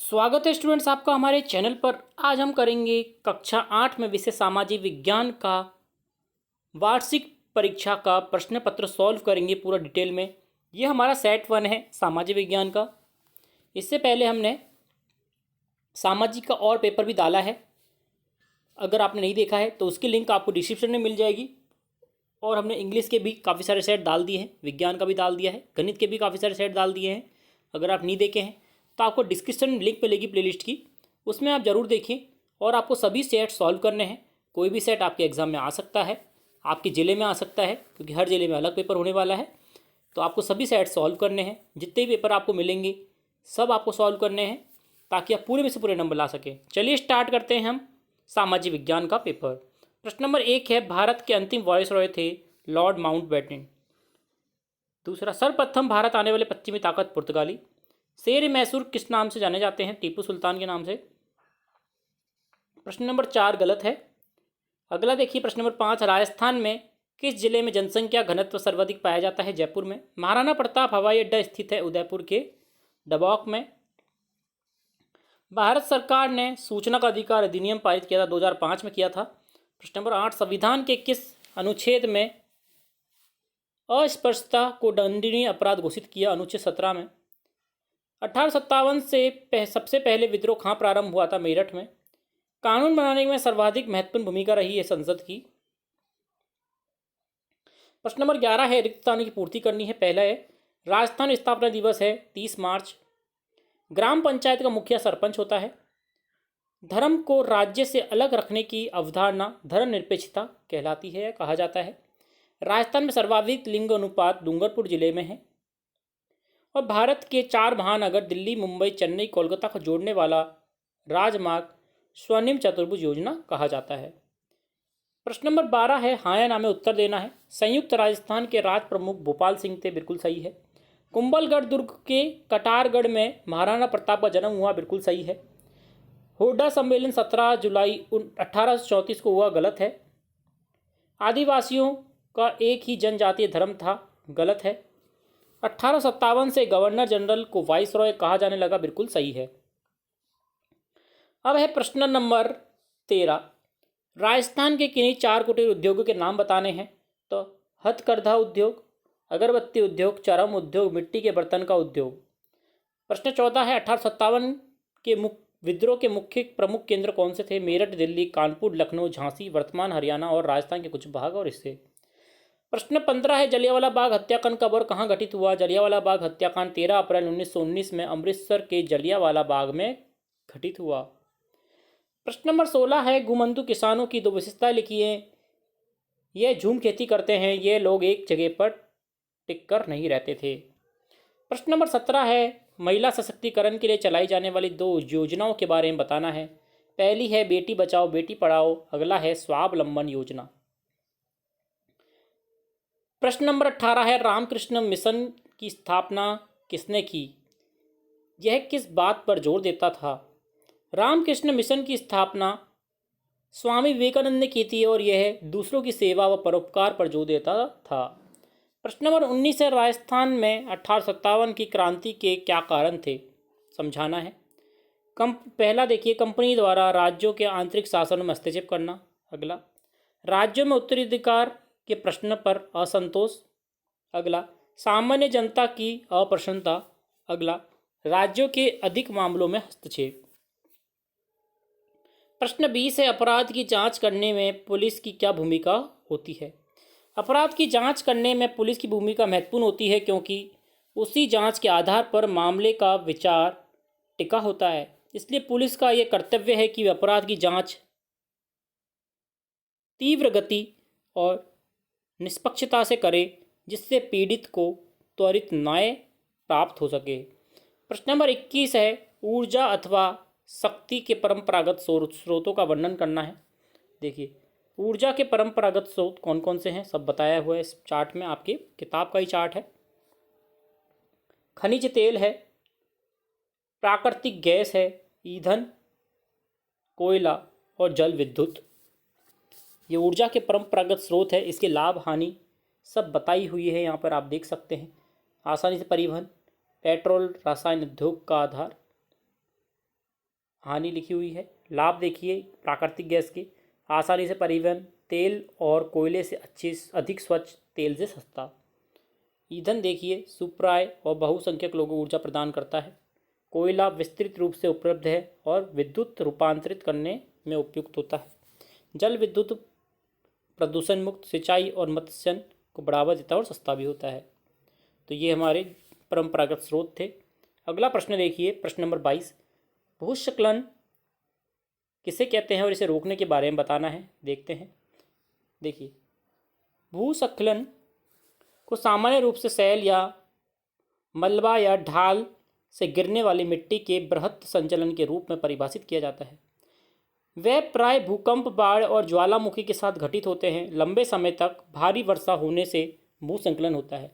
स्वागत है स्टूडेंट्स आपका हमारे चैनल पर। आज हम करेंगे कक्षा 8 में विषय सामाजिक विज्ञान का वार्षिक परीक्षा का प्रश्न पत्र सॉल्व करेंगे पूरा डिटेल में। ये हमारा सेट 1 है सामाजिक विज्ञान का। इससे पहले हमने सामाजिक का और पेपर भी डाला है, अगर आपने नहीं देखा है तो उसकी लिंक आपको डिस्क्रिप्शन में मिल जाएगी। और हमने इंग्लिश के भी काफ़ी सारे सेट डाल दिए हैं, विज्ञान का भी डाल दिया है, गणित के भी काफ़ी सारे सेट डाल दिए हैं। अगर आप नहीं देखे हैं तो आपको डिस्क्रिप्शन में लिंक मिलेगी प्लेलिस्ट की, उसमें आप ज़रूर देखें। और आपको सभी सेट सॉल्व करने हैं। कोई भी सेट आपके एग्ज़ाम में आ सकता है, आपके ज़िले में आ सकता है, क्योंकि हर ज़िले में अलग पेपर होने वाला है। तो आपको सभी सेट सॉल्व करने हैं, जितने भी पेपर आपको मिलेंगे सब आपको सॉल्व करने हैं, ताकि आप पूरे में से पूरे नंबर ला सकें। चलिए स्टार्ट करते हैं हम सामाजिक विज्ञान का पेपर। प्रश्न नंबर 1 है, भारत के अंतिम वायसरॉय थे लॉर्ड माउंटबेटन। दूसरा, सर्वप्रथम भारत आने वाले पश्चिमी ताकत पुर्तगाली। शेर मैसूर किस नाम से जाने जाते हैं? टीपू सुल्तान के नाम से। प्रश्न नंबर 4 गलत है। अगला देखिए प्रश्न नंबर 5, राजस्थान में किस जिले में जनसंख्या घनत्व सर्वाधिक पाया जाता है? जयपुर में। महाराणा प्रताप हवाई अड्डा स्थित है उदयपुर के डबौक में। भारत सरकार ने सूचना का अधिकार अधिनियम पारित किया था, 2005 में किया था। प्रश्न नंबर 8, संविधान के किस अनुच्छेद में अस्पृश्यता को दंडनीय अपराध घोषित किया? अनुच्छेद 17 में। 1857 से सबसे पहले विद्रोह कहाँ प्रारंभ हुआ था? मेरठ में। कानून बनाने में सर्वाधिक महत्वपूर्ण भूमिका रही है संसद की। प्रश्न नंबर 11 है, रिक्त स्थानों की पूर्ति करनी है। पहला है, राजस्थान स्थापना दिवस है 30 मार्च। ग्राम पंचायत का मुखिया सरपंच होता है। धर्म को राज्य से अलग रखने की अवधारणा धर्मनिरपेक्षता कहलाती है, कहा जाता है। राजस्थान में सर्वाधिक लिंग अनुपात डूंगरपुर जिले में है। और भारत के 4 महानगर दिल्ली, मुंबई, चेन्नई, कोलकाता को जोड़ने वाला राजमार्ग स्वर्णिम चतुर्भुज योजना कहा जाता है। प्रश्न नंबर 12 है, हाँ या ना में उत्तर देना है। संयुक्त राजस्थान के राज प्रमुख भोपाल सिंह थे, बिल्कुल सही है। कुंभलगढ़ दुर्ग के कटारगढ़ में महाराणा प्रताप का जन्म हुआ, बिल्कुल सही है। हुड्डा सम्मेलन 17 जुलाई 1834 को हुआ, गलत है। आदिवासियों का एक ही जनजातीय धर्म था, गलत है। 1857 से गवर्नर जनरल को वाइसरॉय कहा जाने लगा, बिल्कुल सही है। अब है प्रश्न नंबर 13, राजस्थान के किन्हीं 4 कुटीर उद्योगों के नाम बताने हैं। तो हथकरघा उद्योग, अगरबत्ती उद्योग, चरम उद्योग, मिट्टी के बर्तन का उद्योग। प्रश्न 14 है, 1857 के विद्रोह के मुख्य प्रमुख केंद्र कौन से थे? मेरठ, दिल्ली, कानपुर, लखनऊ, झांसी, वर्तमान हरियाणा और राजस्थान के कुछ भाग और हिस्से। प्रश्न 15 है, जलियांवाला बाग हत्याकांड कब और कहाँ घटित हुआ? जलियांवाला बाग हत्याकांड 13 अप्रैल 1919 में अमृतसर के जलियांवाला बाग में घटित हुआ। प्रश्न नंबर 16 है, घुमंतू किसानों की 2 विशेषताएं लिखिए। ये झूम खेती करते हैं, ये लोग एक जगह पर टिककर नहीं रहते थे। प्रश्न नंबर 17 है, महिला सशक्तिकरण के लिए चलाई जाने वाली 2 योजनाओं के बारे में बताना है। पहली है बेटी बचाओ बेटी पढ़ाओ, अगला है स्वावलंबन योजना। प्रश्न नंबर 18 है, रामकृष्ण मिशन की स्थापना किसने की? यह किस बात पर जोर देता था? रामकृष्ण मिशन की स्थापना स्वामी विवेकानंद ने की थी और यह दूसरों की सेवा व परोपकार पर जोर देता था। प्रश्न नंबर 19 है, राजस्थान में 1857 की क्रांति के क्या कारण थे? समझाना है। पहला देखिए, कंपनी द्वारा राज्यों के आंतरिक शासन में हस्तक्षेप करना। अगला, राज्यों में उत्तराधिकार के प्रश्न पर असंतोष। अगला, सामान्य जनता की अप्रसन्नता। अगला, राज्यों के अधिक मामलों में हस्तक्षेप। प्रश्न 20 है, अपराध की जांच करने में पुलिस की क्या भूमिका होती है? अपराध की जांच करने में पुलिस की भूमिका महत्वपूर्ण होती है, क्योंकि उसी जांच के आधार पर मामले का विचार टिका होता है। इसलिए पुलिस का यह कर्तव्य है कि वे अपराध की जांच तीव्र गति और निष्पक्षता से करे, जिससे पीड़ित को त्वरित न्याय प्राप्त हो सके। प्रश्न नंबर 21 है, ऊर्जा अथवा शक्ति के परंपरागत स्रोतों का वर्णन करना है। देखिए, ऊर्जा के परंपरागत स्रोत कौन कौन से हैं सब बताया हुआ है इस चार्ट में, आपके किताब का ही चार्ट है। खनिज तेल है, प्राकृतिक गैस है, ईंधन, कोयला और जल विद्युत। ये ऊर्जा के परंपरागत स्रोत है। इसके लाभ हानि सब बताई हुई है, यहाँ पर आप देख सकते हैं। आसानी से परिवहन, पेट्रोल, रसायन उद्योग का आधार, हानि लिखी हुई है। लाभ देखिए प्राकृतिक गैस के, आसानी से परिवहन, तेल और कोयले से अधिक स्वच्छ, तेल से सस्ता। ईंधन देखिए सुप्राय और बहुसंख्यक लोगों को ऊर्जा प्रदान करता है। कोयला विस्तृत रूप से उपलब्ध है और विद्युत रूपांतरित करने में उपयुक्त होता है। जल विद्युत प्रदूषण मुक्त, सिंचाई और मत्स्यन को बढ़ावा देता है और सस्ता भी होता है। तो ये हमारे परंपरागत स्रोत थे। अगला प्रश्न देखिए, प्रश्न नंबर 22, भूस्खलन किसे कहते हैं और इसे रोकने के बारे में बताना है। देखते हैं। देखिए, भूस्खलन को सामान्य रूप से सैल या मलबा या ढाल से गिरने वाली मिट्टी के बृहत संचलन के रूप में परिभाषित किया जाता है। वे प्राय भूकंप, बाढ़ और ज्वालामुखी के साथ घटित होते हैं। लंबे समय तक भारी वर्षा होने से भूस्खलन होता है।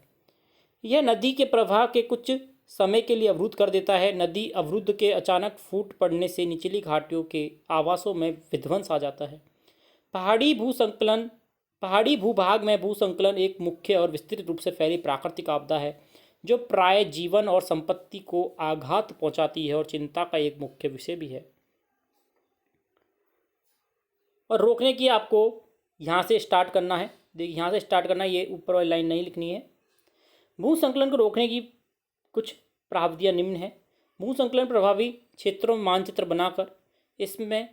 यह नदी के प्रवाह के कुछ समय के लिए अवरुद्ध कर देता है। नदी अवरुद्ध के अचानक फूट पड़ने से निचली घाटियों के आवासों में विध्वंस आ जाता है। पहाड़ी भूभाग में भूस्खलन एक मुख्य और विस्तृत रूप से फैली प्राकृतिक आपदा है जो प्राय जीवन और संपत्ति को आघात पहुंचाती है और चिंता का एक मुख्य विषय भी है। और रोकने की आपको यहाँ से स्टार्ट करना है। देखिए, यहाँ से स्टार्ट करना है, ये ऊपर वाली लाइन नहीं लिखनी है। भूस्खलन को रोकने की कुछ प्राविधियाँ निम्न है। भूस्खलन प्रभावी क्षेत्रों में मानचित्र बनाकर इसमें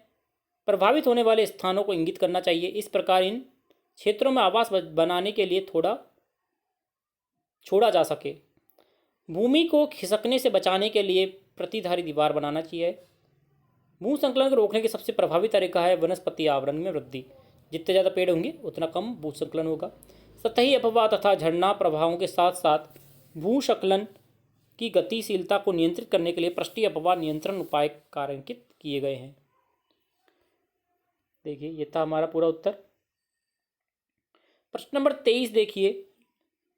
प्रभावित होने वाले स्थानों को इंगित करना चाहिए। इस प्रकार इन क्षेत्रों में आवास बनाने के लिए थोड़ा छोड़ा जा सके। भूमि को खिसकने से बचाने के लिए प्रतिधारी दीवार बनाना चाहिए। भूस्खलन को रोकने की सबसे प्रभावी तरीका है वनस्पति आवरण में वृद्धि। जितने ज़्यादा पेड़ होंगे उतना कम भूस्खलन होगा। सतही अपवाह तथा झरना प्रभावों के साथ साथ भूस्खलन की गतिशीलता को नियंत्रित करने के लिए पृष्ठीय अपवाह नियंत्रण उपाय कार्यान्वित किए गए हैं। देखिए, ये था हमारा पूरा उत्तर। प्रश्न नंबर 23 देखिए,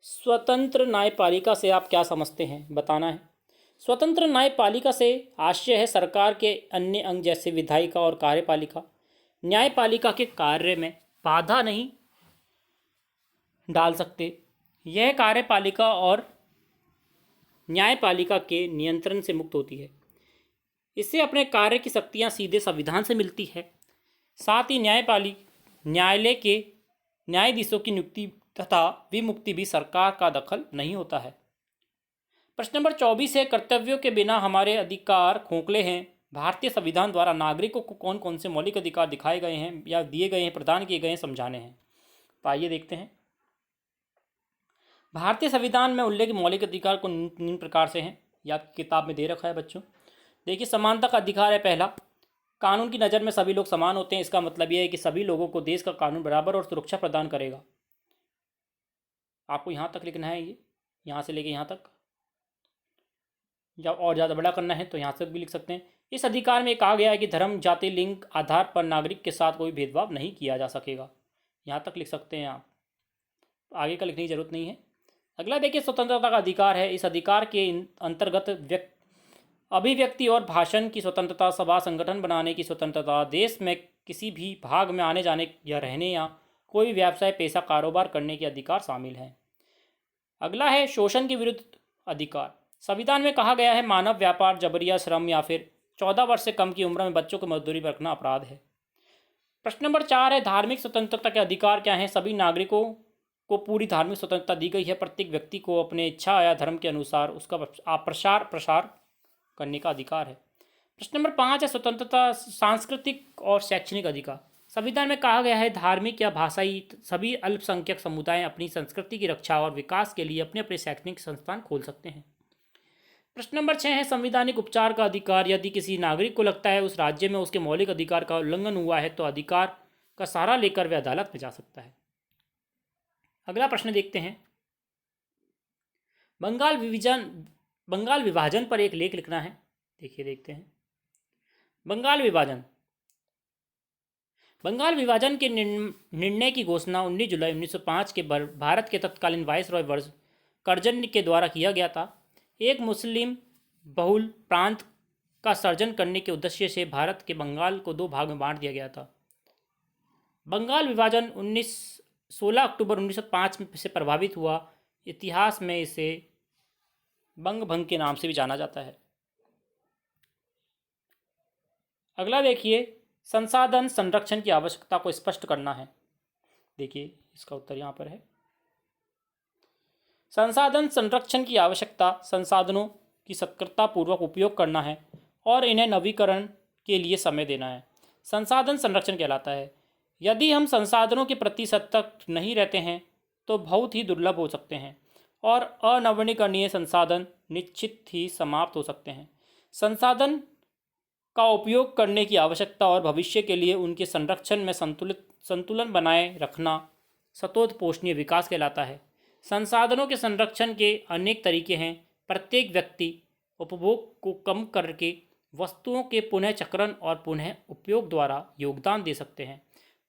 स्वतंत्र न्यायपालिका से आप क्या समझते हैं, बताना है। स्वतंत्र न्यायपालिका से आशय है सरकार के अन्य अंग जैसे विधायिका और कार्यपालिका न्यायपालिका के कार्य में बाधा नहीं डाल सकते। यह कार्यपालिका और न्यायपालिका के नियंत्रण से मुक्त होती है। इससे अपने कार्य की शक्तियां सीधे संविधान से मिलती है। साथ ही न्यायालय के न्यायाधीशों की नियुक्ति तथा विमुक्ति भी सरकार का दखल नहीं होता है। प्रश्न नंबर 24 है, कर्तव्यों के बिना हमारे अधिकार खोखले हैं। भारतीय संविधान द्वारा नागरिकों को कौन कौन से मौलिक अधिकार दिखाए गए हैं या दिए गए हैं, प्रदान किए गए हैं, समझाने हैं। तो आइए देखते हैं। भारतीय संविधान में उल्लेखित मौलिक अधिकार को निम्न प्रकार से हैं, या किताब में दे रखा है बच्चों। देखिए, समानता का अधिकार है पहला। कानून की नज़र में सभी लोग समान होते हैं। इसका मतलब यह है कि सभी लोगों को देश का कानून बराबर और सुरक्षा प्रदान करेगा। आपको यहाँ तक लिखना है, ये यहाँ से लेके यहाँ तक, या और ज़्यादा बड़ा करना है तो यहाँ से भी लिख सकते हैं। इस अधिकार में कहा गया है कि धर्म, जाति, लिंग आधार पर नागरिक के साथ कोई भेदभाव नहीं किया जा सकेगा। यहाँ तक लिख सकते हैं आप, आगे का लिखने की जरूरत नहीं है। अगला देखिए, स्वतंत्रता का अधिकार है। इस अधिकार के अंतर्गत अभिव्यक्ति और भाषण की स्वतंत्रता, सभा संगठन बनाने की स्वतंत्रता, देश में किसी भी भाग में आने जाने या रहने या कोई व्यवसाय, पेशा, कारोबार करने के अधिकार शामिल हैं। अगला है शोषण के विरुद्ध अधिकार। संविधान में कहा गया है मानव व्यापार, जबरिया श्रम या फिर 14 वर्ष से कम की उम्र में बच्चों को मजदूरी पर रखना अपराध है। प्रश्न नंबर 4 है, धार्मिक स्वतंत्रता के अधिकार क्या हैं। सभी नागरिकों को पूरी धार्मिक स्वतंत्रता दी गई है। प्रत्येक व्यक्ति को अपने इच्छा या धर्म के अनुसार उसका प्रसार करने का अधिकार है। प्रश्न नंबर 5 है, स्वतंत्रता, सांस्कृतिक और शैक्षणिक अधिकार। संविधान में कहा गया है धार्मिक या भाषाई सभी अल्पसंख्यक समुदाय अपनी संस्कृति की रक्षा और विकास के लिए अपने अपने शैक्षणिक संस्थान खोल सकते हैं। प्रश्न नंबर 6 है, संवैधानिक उपचार का अधिकार। यदि किसी नागरिक को लगता है उस राज्य में उसके मौलिक अधिकार का उल्लंघन हुआ है तो अधिकार का सहारा लेकर वह अदालत में जा सकता है। अगला प्रश्न देखते हैं, बंगाल विभाजन पर एक लेख लिखना है। देखिए, देखते हैं। बंगाल विभाजन के निर्णय की घोषणा 19 जुलाई 1905 के भारत के तत्कालीन वायसरॉय करजन के द्वारा किया गया था। एक मुस्लिम बहुल प्रांत का सर्जन करने के उद्देश्य से भारत के बंगाल को 2 भाग में बांट दिया गया था। बंगाल विभाजन 16 अक्टूबर 1905 से प्रभावित हुआ। इतिहास में इसे बंग भंग के नाम से भी जाना जाता है। अगला देखिए, संसाधन संरक्षण की आवश्यकता को स्पष्ट करना है। देखिए इसका उत्तर यहाँ पर है। संसाधन संरक्षण की आवश्यकता संसाधनों की सत्कर्तापूर्वक उपयोग करना है और इन्हें नवीकरण के लिए समय देना है। संसाधन संरक्षण कहलाता है। यदि हम संसाधनों के प्रति सतर्क नहीं रहते हैं तो बहुत ही दुर्लभ हो सकते हैं और अनवीनीकरणीय संसाधन निश्चित ही समाप्त हो सकते हैं। संसाधन का उपयोग करने की आवश्यकता और भविष्य के लिए उनके संरक्षण में संतुलन बनाए रखना सतोत्पोषणीय विकास कहलाता है। संसाधनों के संरक्षण के अनेक तरीके हैं। प्रत्येक व्यक्ति उपभोग को कम करके वस्तुओं के पुनः चक्रण और पुनः उपयोग द्वारा योगदान दे सकते हैं।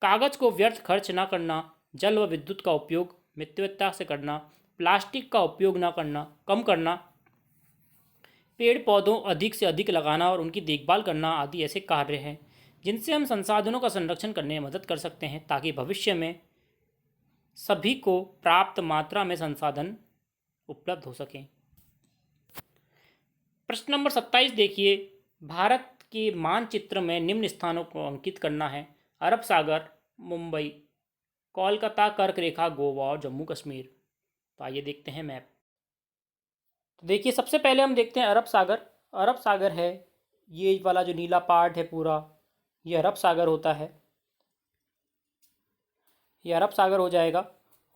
कागज को व्यर्थ खर्च न करना, जल व विद्युत का उपयोग मितव्ययता से करना, प्लास्टिक का उपयोग न करना कम करना, पेड़ पौधों अधिक से अधिक लगाना और उनकी देखभाल करना आदि ऐसे कार्य हैं जिनसे हम संसाधनों का संरक्षण करने में मदद कर सकते हैं ताकि भविष्य में सभी को पर्याप्त मात्रा में संसाधन उपलब्ध हो सकें। प्रश्न नंबर 27 देखिए, भारत के मानचित्र में निम्न स्थानों को अंकित करना है। अरब सागर, मुंबई, कोलकाता, कर्क रेखा, गोवा और जम्मू कश्मीर। तो आइए देखते हैं मैप। तो देखिए सबसे पहले हम देखते हैं अरब सागर। अरब सागर है ये वाला जो नीला पार्ट है पूरा, ये अरब सागर होता है, ये अरब सागर हो जाएगा।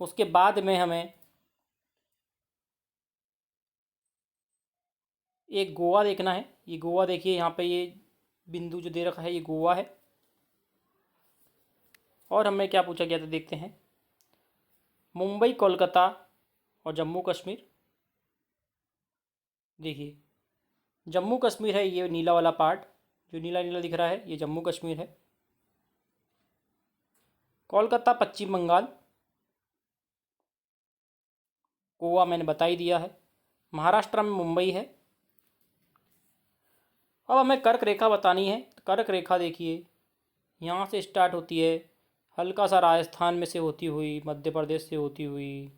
उसके बाद में हमें एक गोवा देखना है। ये गोवा देखिए, यहाँ पे ये बिंदु जो दे रखा है ये गोवा है। और हमें क्या पूछा गया था देखते हैं, मुंबई, कोलकाता और जम्मू कश्मीर। देखिए जम्मू कश्मीर है ये नीला वाला पार्ट, जो नीला नीला दिख रहा है ये जम्मू कश्मीर है। कोलकाता पश्चिम बंगाल, गोवा मैंने बता ही दिया है, महाराष्ट्र में मुंबई है। अब हमें कर्क रेखा बतानी है। कर्क रेखा देखिए यहाँ से स्टार्ट होती है, हल्का सा राजस्थान में से होती हुई, मध्य प्रदेश से होती हुई,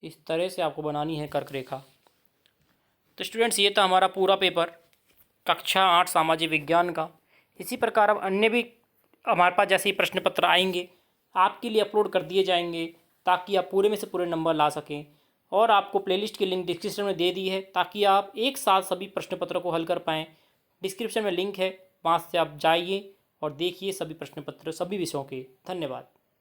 इस तरह से आपको बनानी है कर्क रेखा। तो स्टूडेंट्स ये था हमारा पूरा पेपर कक्षा 8 सामाजिक विज्ञान का। इसी प्रकार अब अन्य भी हमारे पास जैसे ही प्रश्न पत्र आएंगे आपके लिए अपलोड कर दिए जाएंगे ताकि आप पूरे में से पूरे नंबर ला सकें। और आपको प्लेलिस्ट की लिंक डिस्क्रिप्शन में दे दी है ताकि आप एक साथ सभी प्रश्न पत्र को हल कर पाएँ। डिस्क्रिप्शन में लिंक है, वहाँ से आप जाइए और देखिए सभी प्रश्न पत्र सभी विषयों के। धन्यवाद।